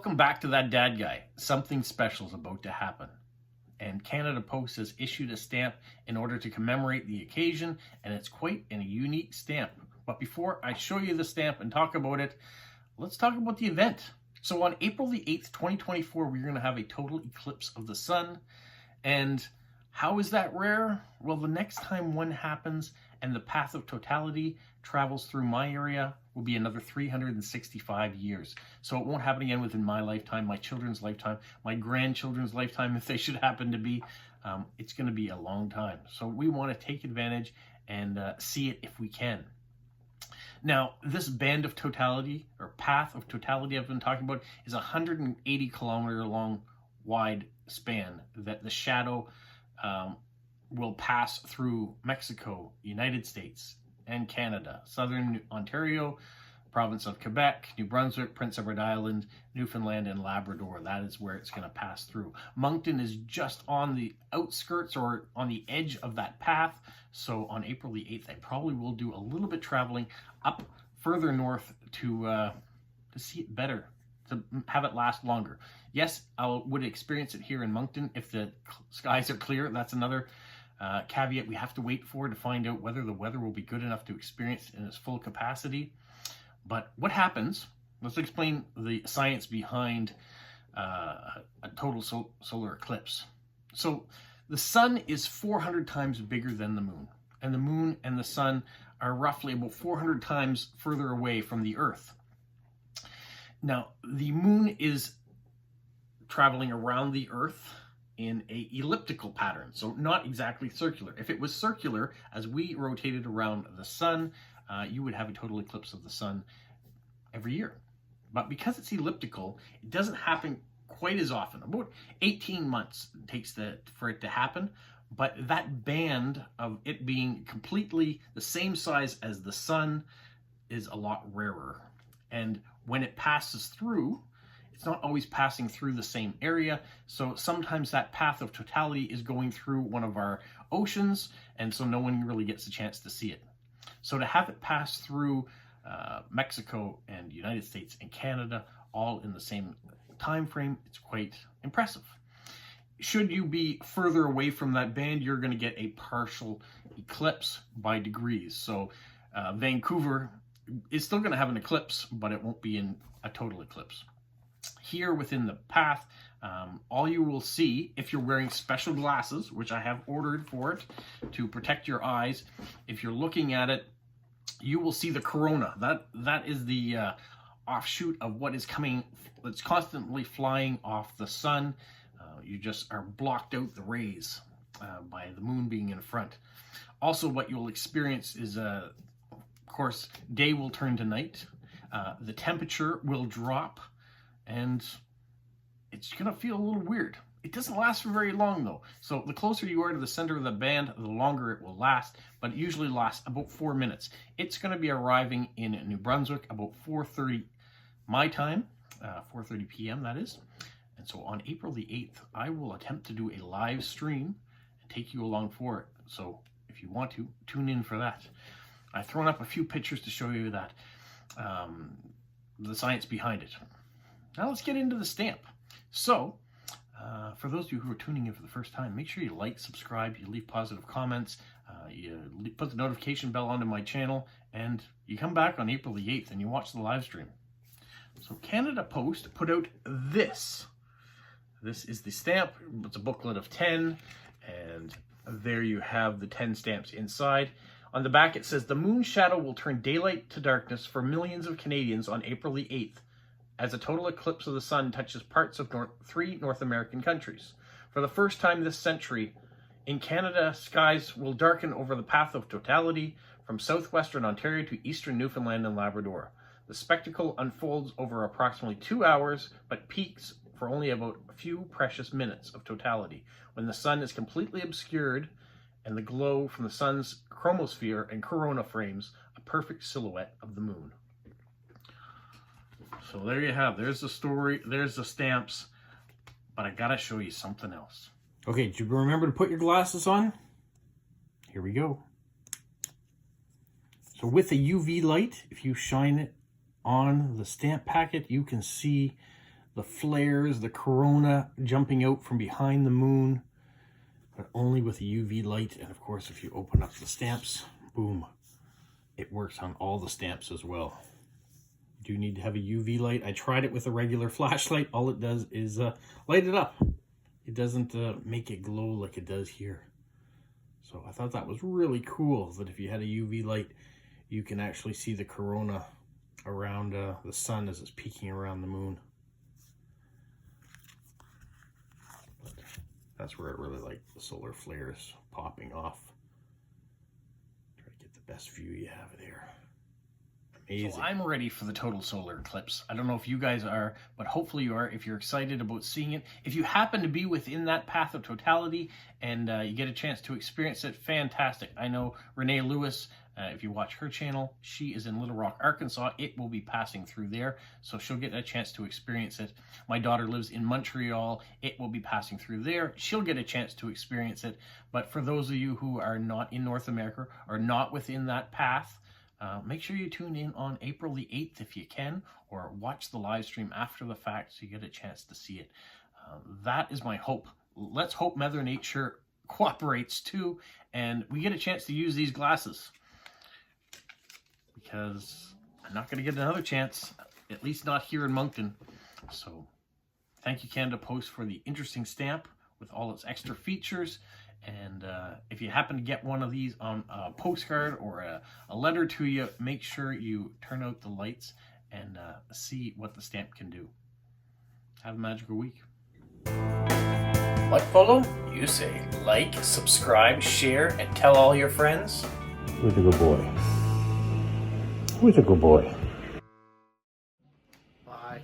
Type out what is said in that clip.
Welcome back to That Dad Guy. Something special is about to happen. And Canada Post has issued a stamp in order to commemorate the occasion, and it's quite a unique stamp. But before I show you the stamp and talk about it, let's talk about the event. So on April the 8th, 2024, we're going to have a total eclipse of the sun. And how is that rare? Well, the next time one happens and the path of totality travels through my area will be another 365 years. So it won't happen again within my lifetime, my children's lifetime, my grandchildren's lifetime, if they should happen to be. It's going to be a long time. So we want to take advantage and see it if we can. Now, this band of totality, or path of totality I've been talking about, is a 180 kilometer long wide span that the shadow will pass through Mexico, United States, and Canada, southern Ontario, province of Quebec, New Brunswick, Prince Edward Island, Newfoundland, and Labrador. That is where it's going to pass through. Moncton is just on the outskirts or on the edge of that path. So on April the 8th, I probably will do a little bit traveling up further north to see it better, to have it last longer. Yes, I would experience it here in Moncton if the skies are clear. That's another caveat we have to wait for to find out whether the weather will be good enough to experience it in its full capacity. But what happens, let's explain the science behind a total solar eclipse. So the sun is 400 times bigger than the moon, and the moon and the sun are roughly about 400 times further away from the Earth. Now, the moon is traveling around the Earth in a elliptical pattern, so not exactly circular. If it was circular, as we rotated around the sun, you would have a total eclipse of the sun every year. But because it's elliptical, it doesn't happen quite as often. About 18 months it takes for it to happen, but that band of it being completely the same size as the sun is a lot rarer. And when it passes through, it's not always passing through the same area. So sometimes that path of totality is going through one of our oceans, and so no one really gets a chance to see it. So to have it pass through Mexico and United States and Canada all in the same time frame, it's quite impressive. Should you be further away from that band, you're going to get a partial eclipse by degrees. So Vancouver is still going to have an eclipse, but it won't be in a total eclipse. Here within the path, all you will see, if you're wearing special glasses, which I have ordered for it to protect your eyes, if you're looking at it, you will see the corona. That is the offshoot of what is coming, that's constantly flying off the sun. You just are blocked out the rays by the moon being in front. Also, what you'll experience is, of course, day will turn to night. The temperature will drop, and it's going to feel a little weird. It doesn't last for very long, though. So the closer you are to the center of the band, the longer it will last, but it usually lasts about 4 minutes. It's going to be arriving in New Brunswick about 4:30 my time, 4:30 p.m. that is. And so on April the 8th, I will attempt to do a live stream and take you along for it. So if you want to, tune in for that. I've thrown up a few pictures to show you that, the science behind it. Now let's get into the stamp. So, for those of you who are tuning in for the first time, make sure you like, subscribe, you leave positive comments, you put the notification bell onto my channel, and you come back on April the 8th and you watch the live stream. So Canada Post put out this. This is the stamp. It's a booklet of 10, and there you have the 10 stamps inside. On the back it says, the moon shadow will turn daylight to darkness for millions of Canadians on April the 8th. As a total eclipse of the sun touches parts of 3 North American countries. For the first time this century, in Canada, skies will darken over the path of totality from southwestern Ontario to eastern Newfoundland and Labrador. The spectacle unfolds over approximately 2 hours, but peaks for only about a few precious minutes of totality, when the sun is completely obscured and the glow from the sun's chromosphere and corona frames a perfect silhouette of the moon. So there you have, there's the story, there's the stamps, but I gotta show you something else. Okay, did you remember to put your glasses on? Here we go. So with a UV light, if you shine it on the stamp packet, you can see the flares, the corona jumping out from behind the moon, but only with a UV light. And of course, if you open up the stamps, boom, it works on all the stamps as well. You do need to have a UV light. I tried it with a regular flashlight. All it does is light it up. It doesn't make it glow like it does here. So I thought that was really cool, that if you had a UV light, you can actually see the corona around the sun as it's peeking around the moon. But that's where I really like the solar flares popping off. Try to get the best view you have there. Amazing. So I'm ready for the total solar eclipse. I don't know if you guys are, but hopefully you are if you're excited about seeing it. If you happen to be within that path of totality and you get a chance to experience it, fantastic. I know Renee Lewis, if you watch her channel, she is in Little Rock, Arkansas. It will be passing through there, so she'll get a chance to experience it. My daughter lives in Montreal. It will be passing through there. She'll get a chance to experience it. But for those of you who are not in North America or not within that path, make sure you tune in on April the 8th if you can, or watch the live stream after the fact so you get a chance to see it. That is my hope. Let's hope Mother Nature cooperates too, and we get a chance to use these glasses, because I'm not going to get another chance, at least not here in Moncton. So thank you, Canada Post, for the interesting stamp with all its extra features. And if you happen to get one of these on a postcard or a letter to you, make sure you turn out the lights and see what the stamp can do. Have a magical week. What, Polo? You say like, subscribe, share, and tell all your friends. Who's a good boy? Who's a good boy? Bye.